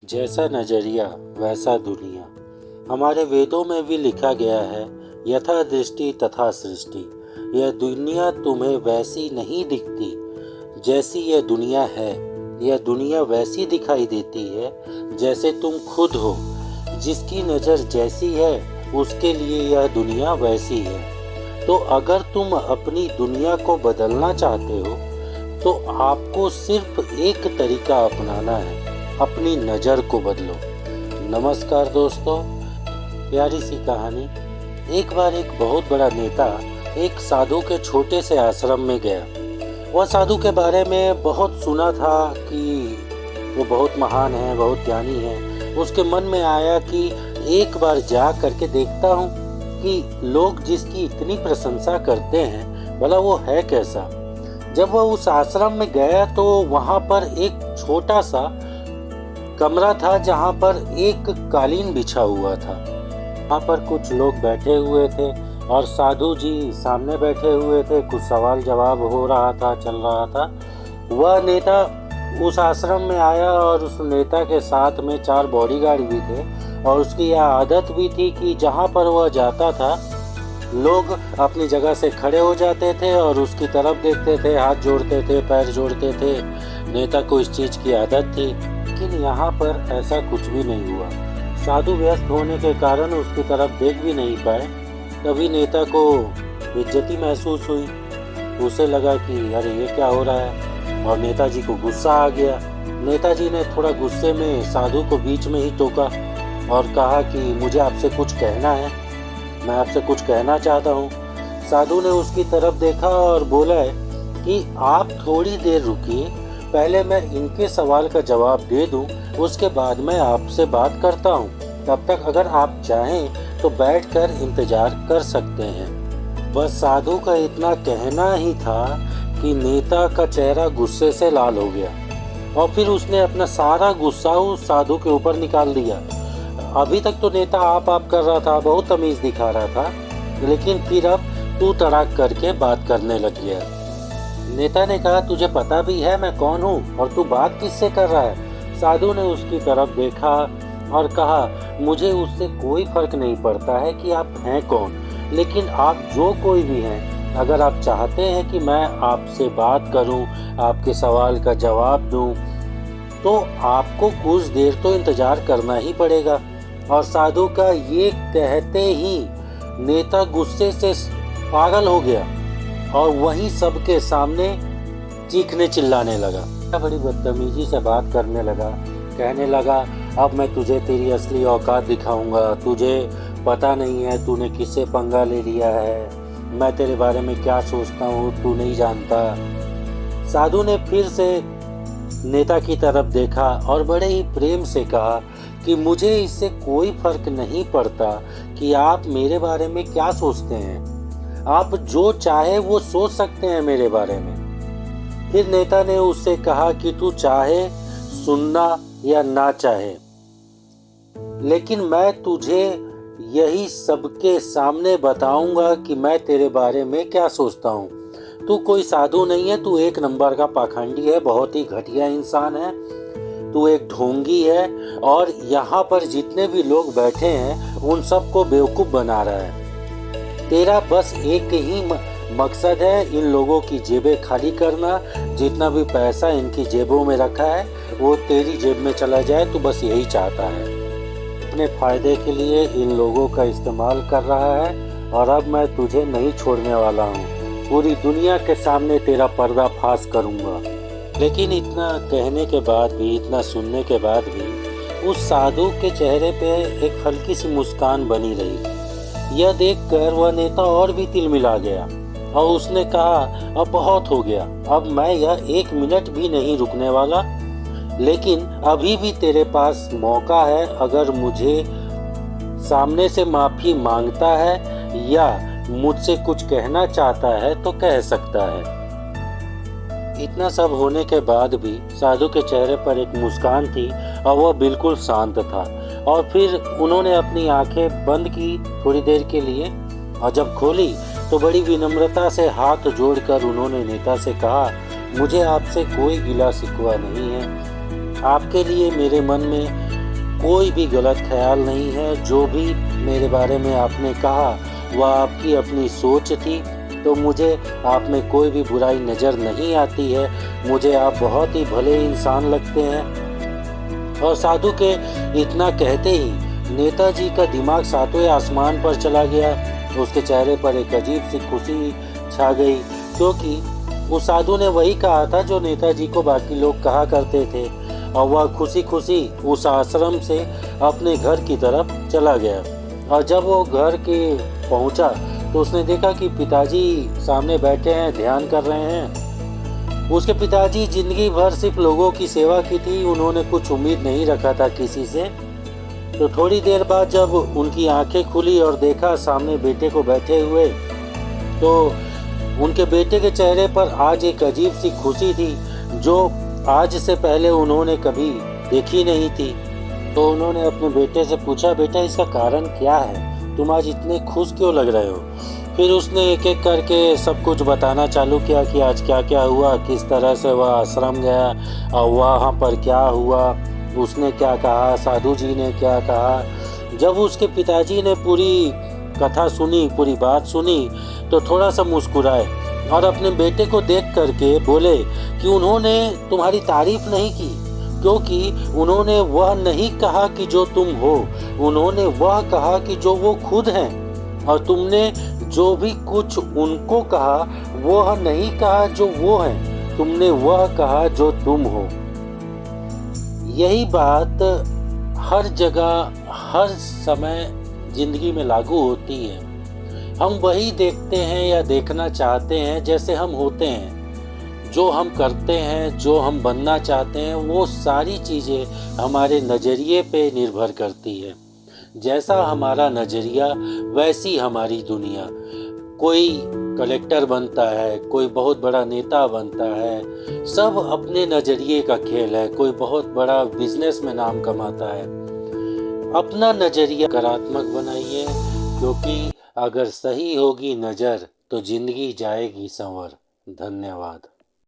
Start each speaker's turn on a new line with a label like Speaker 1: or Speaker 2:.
Speaker 1: जैसा नजरिया वैसा दुनिया। हमारे वेदों में भी लिखा गया है, यथा दृष्टि तथा सृष्टि। यह दुनिया तुम्हें वैसी नहीं दिखती जैसी यह दुनिया है। यह दुनिया वैसी दिखाई देती है जैसे तुम खुद हो। जिसकी नज़र जैसी है उसके लिए यह दुनिया वैसी है। तो अगर तुम अपनी दुनिया को बदलना चाहते हो तो आपको सिर्फ एक तरीका अपनाना है, अपनी नज़र को बदलो। नमस्कार दोस्तों, प्यारी सी कहानी। एक बार एक बहुत बड़ा नेता एक साधु के छोटे से आश्रम में गया। वह साधु के बारे में बहुत सुना था कि वो बहुत महान है, बहुत ज्ञानी है। उसके मन में आया कि एक बार जा करके देखता हूँ कि लोग जिसकी इतनी प्रशंसा करते हैं भला वो है कैसा। जब वह उस आश्रम में गया तो वहाँ पर एक छोटा सा कमरा था जहाँ पर एक कालीन बिछा हुआ था। वहाँ पर कुछ लोग बैठे हुए थे और साधु जी सामने बैठे हुए थे। कुछ सवाल जवाब हो रहा था, चल रहा था। वह नेता उस आश्रम में आया और उस नेता के साथ में 4 बॉडीगार्ड भी थे और उसकी यह आदत भी थी कि जहाँ पर वह जाता था लोग अपनी जगह से खड़े हो जाते थे और उसकी तरफ देखते थे, हाथ जोड़ते थे, पैर जोड़ते थे। नेता को इस चीज़ की आदत थी। लेकिन यहाँ पर ऐसा कुछ भी नहीं हुआ। साधु व्यस्त होने के कारण उसकी तरफ देख भी नहीं पाए। तभी नेता को बेइज्जती महसूस हुई। उसे लगा कि अरे ये क्या हो रहा है, और नेताजी को गुस्सा आ गया। नेताजी ने थोड़ा गुस्से में साधु को बीच में ही टोका और कहा कि मुझे आपसे कुछ कहना है, मैं आपसे कुछ कहना चाहता हूँ। साधु ने उसकी तरफ देखा और बोला कि आप थोड़ी देर रुकिए, पहले मैं इनके सवाल का जवाब दे दूं, उसके बाद मैं आपसे बात करता हूं। तब तक अगर आप चाहें तो बैठकर इंतजार कर सकते हैं। बस साधु का इतना कहना ही था कि नेता का चेहरा गुस्से से लाल हो गया और फिर उसने अपना सारा गुस्सा उस साधु के ऊपर निकाल दिया। अभी तक तो नेता आप कर रहा था, बहुत तमीज़ दिखा रहा था, लेकिन फिर अब तू तड़ाक करके बात करने लग गया। नेता ने कहा, तुझे पता भी है मैं कौन हूँ और तू बात किससे कर रहा है। साधु ने उसकी तरफ देखा और कहा, मुझे उससे कोई फर्क नहीं पड़ता है कि आप हैं कौन, लेकिन आप जो कोई भी हैं, अगर आप चाहते हैं कि मैं आपसे बात करूं, आपके सवाल का जवाब दूं, तो आपको कुछ देर तो इंतजार करना ही पड़ेगा। और साधु का ये कहते ही नेता गुस्से से पागल हो गया और वहीं सबके सामने चीखने चिल्लाने लगा। बड़ी बदतमीजी से बात करने लगा, कहने लगा, अब मैं तुझे तेरी असली औकात दिखाऊंगा। तुझे पता नहीं है तूने किससे पंगा ले लिया है, मैं तेरे बारे में क्या सोचता हूँ तू नहीं जानता। साधु ने फिर से नेता की तरफ देखा और बड़े ही प्रेम से कहा कि मुझे इससे कोई फर्क नहीं पड़ता कि आप मेरे बारे में क्या सोचते हैं। आप जो चाहे वो सोच सकते हैं मेरे बारे में। फिर नेता ने उससे कहा कि तू चाहे सुनना या ना चाहे, लेकिन मैं तुझे यही सबके सामने बताऊंगा कि मैं तेरे बारे में क्या सोचता हूँ। तू कोई साधु नहीं है, तू एक नंबर का पाखंडी है, बहुत ही घटिया इंसान है, तू एक ढोंगी है और यहाँ पर जितने भी लोग बैठे हैं उन सबको बेवकूफ़ बना रहा है। तेरा बस एक ही मकसद है, इन लोगों की जेबें खाली करना। जितना भी पैसा इनकी जेबों में रखा है वो तेरी जेब में चला जाए, तू बस यही चाहता है। अपने फ़ायदे के लिए इन लोगों का इस्तेमाल कर रहा है और अब मैं तुझे नहीं छोड़ने वाला हूँ। पूरी दुनिया के सामने तेरा पर्दाफाश करूँगा। लेकिन इतना कहने के बाद भी, इतना सुनने के बाद भी उस साधु के चेहरे पे एक हल्की सी मुस्कान बनी रही। यह देखकर वह नेता और भी तिलमिला गया और उसने कहा, अब बहुत हो गया, अब मैं यह 1 मिनट भी नहीं रुकने वाला। लेकिन अभी भी तेरे पास मौका है, अगर मुझे सामने से माफ़ी मांगता है या मुझसे कुछ कहना चाहता है तो कह सकता है। इतना सब होने के बाद भी साधु के चेहरे पर एक मुस्कान थी और वह बिल्कुल शांत था। और फिर उन्होंने अपनी आंखें बंद की थोड़ी देर के लिए और जब खोली तो बड़ी विनम्रता से हाथ जोड़कर उन्होंने नेता से कहा, मुझे आपसे कोई गिला शिकवा नहीं है। आपके लिए मेरे मन में कोई भी गलत ख्याल नहीं है। जो भी मेरे बारे में आपने कहा वह आपकी अपनी सोच थी, तो मुझे आप में कोई भी बुराई नज़र नहीं आती है। मुझे आप बहुत ही भले इंसान लगते हैं। और साधु के इतना कहते ही नेताजी का दिमाग सातवें आसमान पर चला गया। उसके चेहरे पर एक अजीब सी खुशी छा गई, क्योंकि उस साधु ने वही कहा था जो नेताजी को बाकी लोग कहा करते थे। और वह खुशी खुशी उस आश्रम से अपने घर की तरफ चला गया। और जब वो घर के पहुंचा तो उसने देखा कि पिताजी सामने बैठे हैं, ध्यान कर रहे हैं। उसके पिताजी जिंदगी भर सिर्फ लोगों की सेवा की थी, उन्होंने कुछ उम्मीद नहीं रखा था किसी से। तो थोड़ी देर बाद जब उनकी आंखें खुली और देखा सामने बेटे को बैठे हुए, तो उनके बेटे के चेहरे पर आज एक अजीब सी खुशी थी जो आज से पहले उन्होंने कभी देखी नहीं थी। तो उन्होंने अपने बेटे से पूछा, बेटा इसका कारण क्या है, तुम आज इतने खुश क्यों लग रहे हो? फिर उसने एक एक करके सब कुछ बताना चालू किया कि आज क्या क्या हुआ, किस तरह से वह आश्रम गया और वहाँ पर क्या हुआ, उसने क्या कहा, साधु जी ने क्या कहा। जब उसके पिताजी ने पूरी कथा सुनी, पूरी बात सुनी, तो थोड़ा सा मुस्कुराए और अपने बेटे को देख करके बोले कि उन्होंने तुम्हारी तारीफ नहीं की, क्योंकि उन्होंने वह नहीं कहा कि जो तुम हो, उन्होंने वह कहा कि जो वो खुद हैं। और तुमने जो भी कुछ उनको कहा वह नहीं कहा जो वो हैं, तुमने वह कहा जो तुम हो। यही बात हर जगह हर समय जिंदगी में लागू होती है। हम वही देखते हैं या देखना चाहते हैं जैसे हम होते हैं। जो हम करते हैं, जो हम बनना चाहते हैं, वो सारी चीज़ें हमारे नज़रिए पे निर्भर करती है। जैसा हमारा नज़रिया वैसी हमारी दुनिया। कोई कलेक्टर बनता है, कोई बहुत बड़ा नेता बनता है, सब अपने नज़रिए का खेल है। कोई बहुत बड़ा बिजनेस में नाम कमाता है। अपना नज़रिया सकारात्मक बनाइए, क्योंकि अगर सही होगी नज़र तो जिंदगी जाएगी संवर। धन्यवाद।